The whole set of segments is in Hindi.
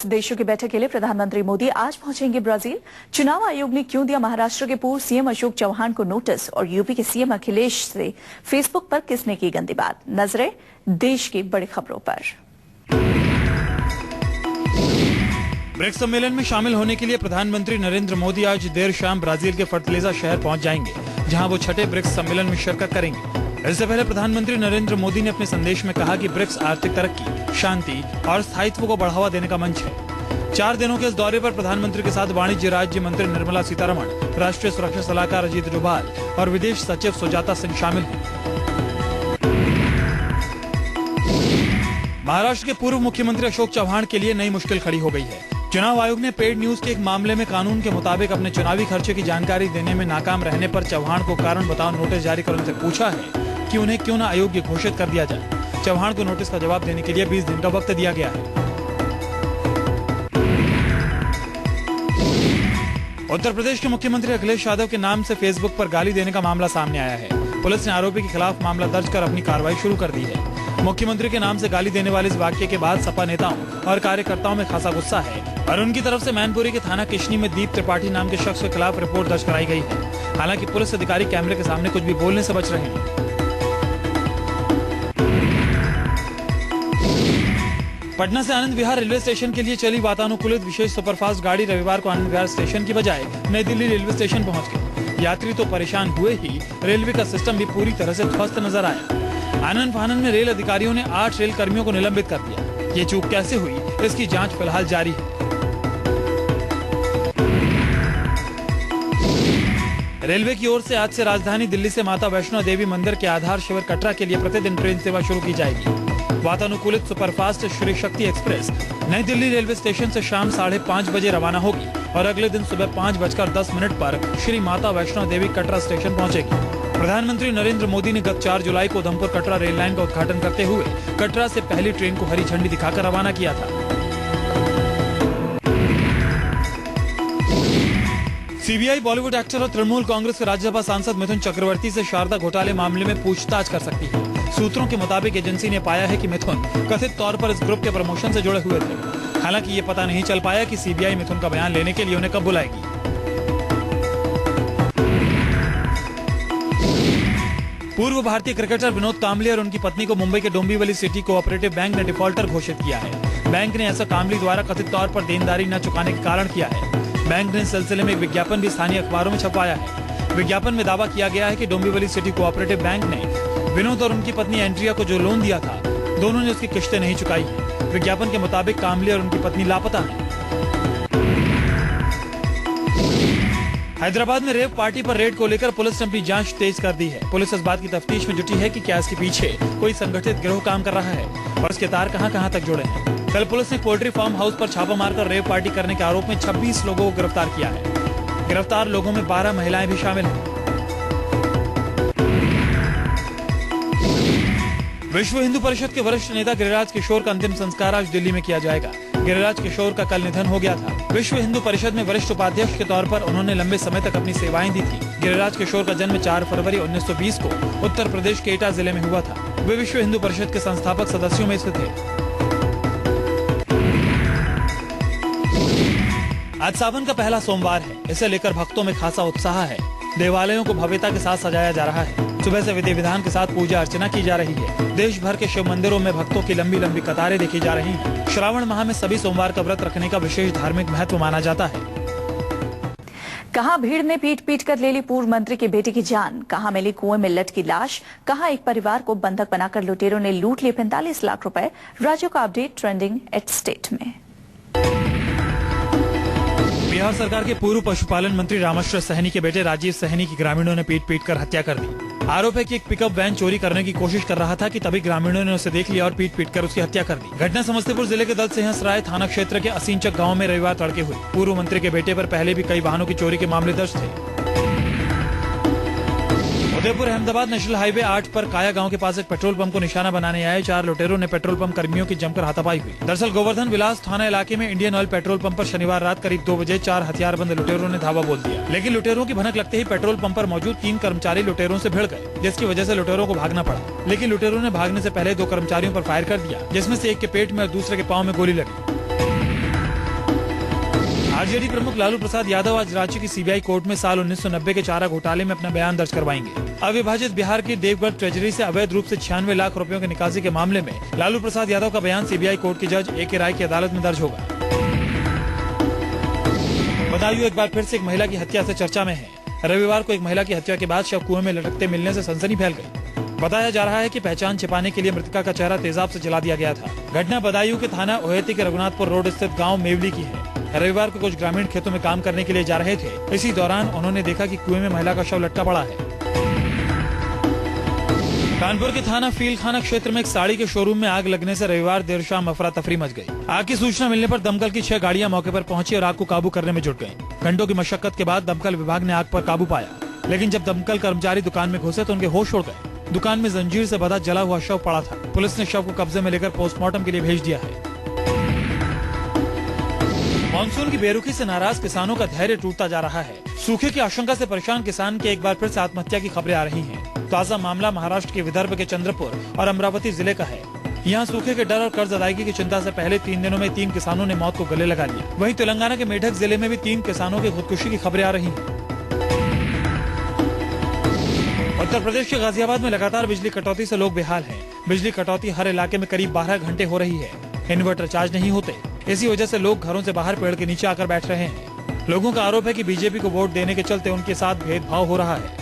देशों की बैठक के लिए प्रधानमंत्री मोदी आज पहुंचेंगे ब्राजील। चुनाव आयोग ने क्यों दिया महाराष्ट्र के पूर्व सीएम अशोक चौहान को नोटिस और यूपी के सीएम अखिलेश से फेसबुक पर किसने की गंदी बात। नजरें देश की बड़ी खबरों पर। ब्रिक्स सम्मेलन में शामिल होने के लिए प्रधानमंत्री नरेंद्र मोदी आज देर शाम ब्राजील के फॉर्टलेजा शहर पहुंच जाएंगे, जहां वो छठे ब्रिक्स सम्मेलन में शिरकत करेंगे। इससे पहले प्रधानमंत्री नरेंद्र मोदी ने अपने संदेश में कहा कि ब्रिक्स आर्थिक तरक्की, शांति और स्थायित्व को बढ़ावा देने का मंच है। 4 दिनों के इस दौरे पर प्रधानमंत्री के साथ वाणिज्य राज्य मंत्री निर्मला सीतारमण, राष्ट्रीय सुरक्षा सलाहकार अजीत डोभाल और विदेश सचिव सुजाता सिंह शामिल हैं। महाराष्ट्र के पूर्व मुख्यमंत्री अशोक चौहान के लिए नई मुश्किल खड़ी हो गई है। चुनाव आयोग ने पेड न्यूज के एक मामले में कानून के मुताबिक अपने चुनावी खर्चे की जानकारी देने में नाकाम रहने पर चौहान को कारण बताओ नोटिस जारी कर उनसे पूछा है कि उन्हें क्यों न अयोग्य घोषित कर दिया जाए। चौहान को नोटिस का जवाब देने के लिए 20 दिन का वक्त दिया गया है। उत्तर प्रदेश के मुख्यमंत्री अखिलेश यादव के नाम से फेसबुक पर गाली देने का मामला सामने आया है। पुलिस ने आरोपी के खिलाफ मामला दर्ज कर अपनी कार्रवाई शुरू कर दी है। मुख्यमंत्री के नाम से गाली देने वाले इस वाक्य के बाद सपा नेताओं और कार्यकर्ताओं में खासा गुस्सा है और उनकी तरफ से मैनपुरी के थाना किशनी में दीप त्रिपाठी नाम के शख्स के खिलाफ रिपोर्ट दर्ज कराई गई है। हालांकि पुलिस अधिकारी कैमरे के सामने कुछ भी बोलने से बच रहे हैं। पटना से आनंद विहार रेलवे स्टेशन के लिए चली वातानुकूलित विशेष सुपरफास्ट गाड़ी रविवार को आनंद विहार स्टेशन की बजाय नई दिल्ली रेलवे स्टेशन पहुंच गई। यात्री तो परेशान हुए ही, रेलवे का सिस्टम भी पूरी तरह से ध्वस्त नजर आया। आनंद फानन में रेल अधिकारियों ने 8 रेल कर्मियों को निलंबित कर दिया। ये चूक कैसे हुई, इसकी जांच फिलहाल जारी है। रेलवे की ओर से आज से राजधानी दिल्ली से माता वैष्णो देवी मंदिर के आधार शिविर कटरा के लिए प्रतिदिन ट्रेन सेवा शुरू की जाएगी। वातानुकूलित सुपरफास्ट श्री शक्ति एक्सप्रेस नई दिल्ली रेलवे स्टेशन से शाम 5:30 बजे रवाना होगी और अगले दिन सुबह 5:10 पर श्री माता वैष्णो देवी कटरा स्टेशन पहुंचेगी। प्रधानमंत्री नरेंद्र मोदी ने गत 4 जुलाई को उधमपुर कटरा रेल लाइन का उद्घाटन करते हुए कटरा से पहली ट्रेन को हरी झंडी दिखाकर रवाना किया था। सीबीआई बॉलीवुड एक्टर और तृणमूल कांग्रेस के राज्यसभा सांसद मिथुन चक्रवर्ती से शारदा घोटाले मामले में पूछताछ कर सकती है। सूत्रों के मुताबिक एजेंसी ने पाया है कि मिथुन कथित तौर पर इस ग्रुप के प्रमोशन से जुड़े हुए थे। हालांकि ये पता नहीं चल पाया कि सीबीआई मिथुन का बयान लेने के लिए उन्हें कब बुलाएगी। पूर्व भारतीय क्रिकेटर विनोद कांबली और उनकी पत्नी को मुंबई के डोंबिवली सिटी कोऑपरेटिव बैंक ने डिफॉल्टर घोषित किया है। बैंक ने ऐसा कांबली द्वारा कथित तौर पर देनदारी न चुकाने के कारण किया है। बैंक ने इस सिलसिले में एक विज्ञापन भी स्थानीय अखबारों में छपवाया है। विज्ञापन में दावा किया गया है कि डोंबिवली सिटी कोऑपरेटिव बैंक ने विनोद और उनकी पत्नी एंड्रिया को जो लोन दिया था, दोनों ने उसकी किश्तें नहीं चुकाई है। विज्ञापन के मुताबिक कांबली और उनकी पत्नी लापता हैं। हैदराबाद में रेव पार्टी पर रेड को लेकर पुलिस ने अपनी जांच तेज कर दी है। पुलिस इस बात की तफ्तीश में जुटी है कि क्या इसके पीछे कोई संगठित गिरोह काम कर रहा है और इसके तार कहां-कहां तक जुड़े हैं। कल पुलिस ने पोल्ट्री फार्म हाउस पर छापा मारकर रेव पार्टी करने के आरोप में 26 लोगों को गिरफ्तार किया है। गिरफ्तार लोगों में 12 महिलाएं भी शामिल हैं। विश्व हिंदू परिषद के वरिष्ठ नेता गिरिराज किशोर का अंतिम संस्कार आज दिल्ली में किया जाएगा। गिरिराज किशोर का कल निधन हो गया था। विश्व हिंदू परिषद में वरिष्ठ उपाध्यक्ष के तौर पर उन्होंने लंबे समय तक अपनी सेवाएं दी थी। गिरिराज किशोर का जन्म 4 फरवरी 1920 को उत्तर प्रदेश के एटा जिले में हुआ था। वे विश्व हिंदू परिषद के संस्थापक सदस्यों में से थे। आज सावन का पहला सोमवार है। इसे लेकर भक्तों में खासा उत्साह है। देवालयों को भव्यता के साथ सजाया जा रहा है। सुबह से विधि विधान के साथ पूजा अर्चना की जा रही है। देश भर के शिव मंदिरों में भक्तों की लंबी लंबी कतारें देखी जा रही हैं। श्रावण माह में सभी सोमवार का व्रत रखने का विशेष धार्मिक महत्व माना जाता है। कहां भीड़ ने पीट कर ले ली पूर्व मंत्री की बेटी की जान, कहां मिली कुएं में लटकी लाश, कहां एक परिवार को बंधक बनाकर लुटेरों ने लूट लिए 45 लाख रुपए। राज्यों का अपडेट ट्रेंडिंग एट स्टेट में। बिहार सरकार के पूर्व पशुपालन मंत्री रामाश्रय सहनी के बेटे राजीव सहनी की ग्रामीणों ने पीट कर हत्या कर दी। आरोप है कि एक पिकअप वैन चोरी करने की कोशिश कर रहा था कि तभी ग्रामीणों ने उसे देख लिया और पीट कर उसकी हत्या कर दी। घटना समस्तीपुर जिले के दलसिंहसराय थाना क्षेत्र के असींचक गांव में रविवार तड़के हुई। पूर्व मंत्री के बेटे पर पहले भी कई वाहनों की चोरी के मामले दर्ज थे। उदयपुर अहमदाबाद नेशनल हाईवे 8 पर काया गांव के पास एक पेट्रोल पंप को निशाना बनाने आए 4 लुटेरों ने पेट्रोल पंप कर्मियों की जमकर हाथापाई हुई। दरअसल गोवर्धन विलास थाना इलाके में इंडियन ऑयल पेट्रोल पंप पर शनिवार रात करीब 2 बजे 4 हथियारबंद लुटेरों ने धावा बोल दिया। लेकिन लुटेरों की भनक लगते ही पेट्रोल पंप पर मौजूद 3 कर्मचारी लुटेरों से भिड़ गए, जिसकी वजह से लुटेरों को भागना पड़ा। लेकिन लुटेरों ने भागने से पहले 2 कर्मचारियों पर फायर कर दिया, जिसमें से एक के पेट में और दूसरे के पांव में गोली लगी। आरजेडी प्रमुख लालू प्रसाद यादव आज रांची की सीबीआई कोर्ट में साल 1990 के चारा घोटाले में अपना बयान दर्ज करवाएंगे। अविभाजित बिहार की देवगढ़ ट्रेजरी से अवैध रूप से 96 लाख रुपयों की निकासी के मामले में लालू प्रसाद यादव का बयान सीबीआई कोर्ट की जज ए.के. राय की अदालत में दर्ज होगा। बदायूं एक बार फिर से एक महिला की हत्या से चर्चा में है। रविवार को एक महिला की हत्या के बाद शव कुएं में लटकते मिलने से सनसनी फैल गई। बताया जा रहा है कि पहचान छिपाने के लिए मृतका का चेहरा तेजाब से जला दिया गया था। घटना बदायूं के थाना ओहेती के रघुनाथपुर रोड स्थित गांव मेवली की है। रविवार को कुछ ग्रामीण खेतों में काम करने के लिए जा रहे थे। इसी दौरान उन्होंने देखा कि कुएं में महिला का शव लटका पड़ा है। कानपुर के थाना फील खाना क्षेत्र में एक साड़ी के शोरूम में आग लगने से रविवार देर शाम अफरा तफरी मच गई। आग की सूचना मिलने पर दमकल की 6 गाड़ियां मौके पर पहुंची और आग को काबू करने में जुट गईं। घंटों की मशक्कत के बाद दमकल विभाग ने आग पर काबू पाया, लेकिन जब दमकल कर्मचारी दुकान में घुसे तो उनके होश उड़ गए। दुकान में जंजीर से बंधा जला हुआ शव पड़ा था। पुलिस ने शव को कब्जे में लेकर पोस्टमार्टम के लिए भेज दिया है। मानसून की बेरुखी से नाराज किसानों का धैर्य टूटता जा रहा है। सूखे की आशंका से परेशान किसान के एक बार फिर से आत्महत्या की खबरें आ रही हैं। ताजा मामला महाराष्ट्र के विदर्भ के चंद्रपुर और अमरावती जिले का है। यहाँ सूखे के डर और कर्ज अदायगी की चिंता से पहले 3 दिनों में 3 किसानों ने मौत को गले लगा लिया। वहीं तेलंगाना के मेढक जिले में भी 3 किसानों की खुदकुशी की खबरें आ रही हैं। उत्तर प्रदेश के गाजियाबाद में लगातार बिजली कटौती से लोग बेहाल हैं। बिजली कटौती हर इलाके में करीब 12 घंटे हो रही है। इन्वर्टर चार्ज नहीं होते। इसी वजह से लोग घरों से बाहर पेड़ के नीचे आकर बैठ रहे हैं। लोगों का आरोप है कि बीजेपी को वोट देने के चलते उनके साथ भेदभाव हो रहा है।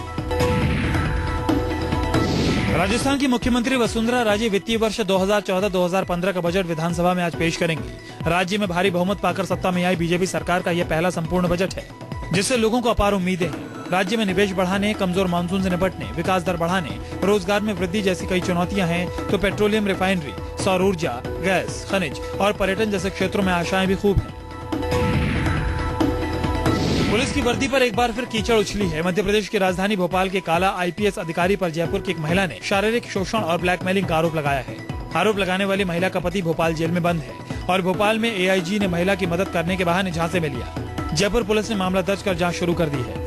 राजस्थान की मुख्यमंत्री वसुंधरा राजे वित्तीय वर्ष 2014-2015 का बजट विधानसभा में आज पेश करेंगी। राज्य में भारी बहुमत पाकर सत्ता में आई बीजेपी सरकार का यह पहला संपूर्ण बजट है, जिससे लोगों को अपार उम्मीदें हैं। राज्य में निवेश बढ़ाने, कमजोर मानसून से निपटने, विकास दर बढ़ाने, रोजगार में वृद्धि जैसी कई चुनौतियां हैं, तो पेट्रोलियम रिफाइनरी, सौर ऊर्जा, गैस, खनिज और पर्यटन जैसे क्षेत्रों में आशाएं भी खूब हैं। पुलिस की वर्दी पर एक बार फिर कीचड़ उछली है। मध्य प्रदेश की राजधानी भोपाल के काला आईपीएस अधिकारी पर जयपुर की एक महिला ने शारीरिक शोषण और ब्लैकमेलिंग का आरोप लगाया है। आरोप लगाने वाली महिला का पति भोपाल जेल में बंद है और भोपाल में एआईजी ने महिला की मदद करने के बहाने झांसे में लिया। जयपुर पुलिस ने मामला दर्ज कर जांच शुरू कर दी है।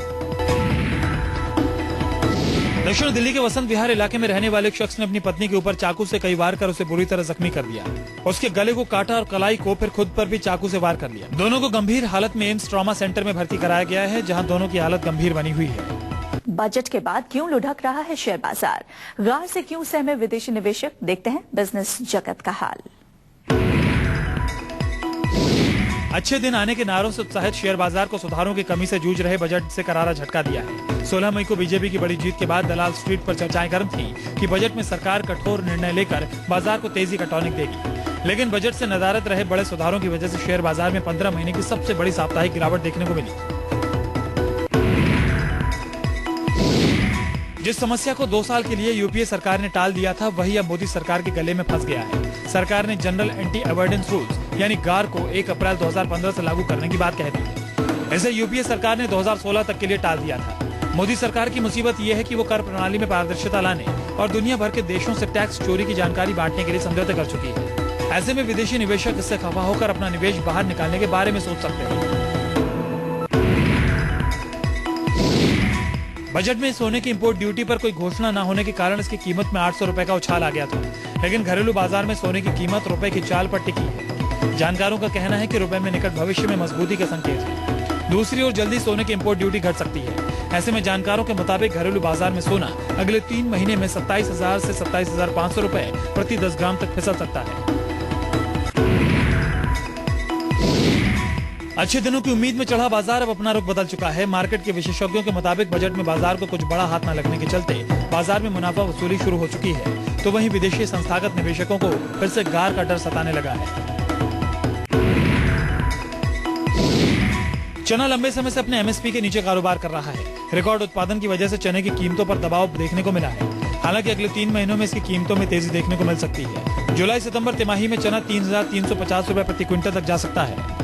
दक्षिण दिल्ली के वसंत विहार इलाके में रहने वाले एक शख्स ने अपनी पत्नी के ऊपर चाकू से कई वार कर उसे बुरी तरह जख्मी कर दिया। उसके गले को काटा और कलाई को, फिर खुद पर भी चाकू से वार कर लिया। दोनों को गंभीर हालत में एम्स ट्रॉमा सेंटर में भर्ती कराया गया है, जहां दोनों की हालत गंभीर बनी हुई है। बजट के बाद क्यों लुढ़क रहा है शेयर बाजार? गार से क्यों सहमे विदेशी निवेशक? देखते हैं बिजनेस जगत का हाल। अच्छे दिन आने के नारों से उत्साहित शेयर बाजार को सुधारों की कमी से जूझ रहे बजट से करारा झटका दिया है। 16 मई को बीजेपी की बड़ी जीत के बाद दलाल स्ट्रीट पर चर्चाएं गर्म थीं कि बजट में सरकार कठोर निर्णय लेकर बाजार को तेजी का टॉनिक देगी। लेकिन बजट से नदारद रहे बड़े सुधारों की वजह से शेयर बाजार में 15 महीने की सबसे बड़ी साप्ताहिक गिरावट देखने को मिली। जिस समस्या को 2 साल के लिए यूपीए सरकार ने टाल दिया था, वही अब मोदी सरकार के गले में फंस गया है। सरकार ने जनरल एंटी अवॉइडेंस रूल्स यानी गार को 1 अप्रैल 2015 से लागू करने की बात कह दी है। इसे यूपीए सरकार ने 2016 तक के लिए टाल दिया था। मोदी सरकार की मुसीबत ये है कि वो कर प्रणाली में पारदर्शिता लाने और दुनिया भर के देशों से टैक्स चोरी की जानकारी बांटने के लिए समझौते कर चुकी है। ऐसे में विदेशी निवेशक इससे खफा होकर अपना निवेश बाहर निकालने के बारे में सोच सकते हैं। बजट में सोने की इंपोर्ट ड्यूटी पर कोई घोषणा न होने के कारण इसकी कीमत में 800 रुपए का उछाल आ गया था, लेकिन घरेलू बाजार में सोने की कीमत रुपए की चाल पर टिकी है। जानकारों का कहना है कि रुपए में निकट भविष्य में मजबूती के संकेत हैं। दूसरी ओर जल्दी सोने की इंपोर्ट ड्यूटी घट सकती है। ऐसे में जानकारों के मुताबिक घरेलू बाजार में सोना अगले 3 महीने में 27,000 से 27,500 रुपए प्रति 10 ग्राम तक फिसल सकता है। अच्छे दिनों की उम्मीद में चढ़ा बाजार अब अपना रुख बदल चुका है। मार्केट के विशेषज्ञों के मुताबिक बजट में बाजार को कुछ बड़ा हाथ न लगने के चलते बाजार में मुनाफा वसूली शुरू हो चुकी है, तो वहीं विदेशी संस्थागत निवेशकों को फिर से गार का डर सताने लगा है। चना लंबे समय से अपने एमएसपी के नीचे कारोबार कर रहा है। रिकॉर्ड उत्पादन की वजह से चने की कीमतों पर दबाव देखने को मिला है। हालांकि अगले 3 महीनों में इसकी कीमतों में तेजी देखने को मिल सकती है। जुलाई सितंबर तिमाही में चना 3,350 रुपए प्रति क्विंटल तक जा सकता है।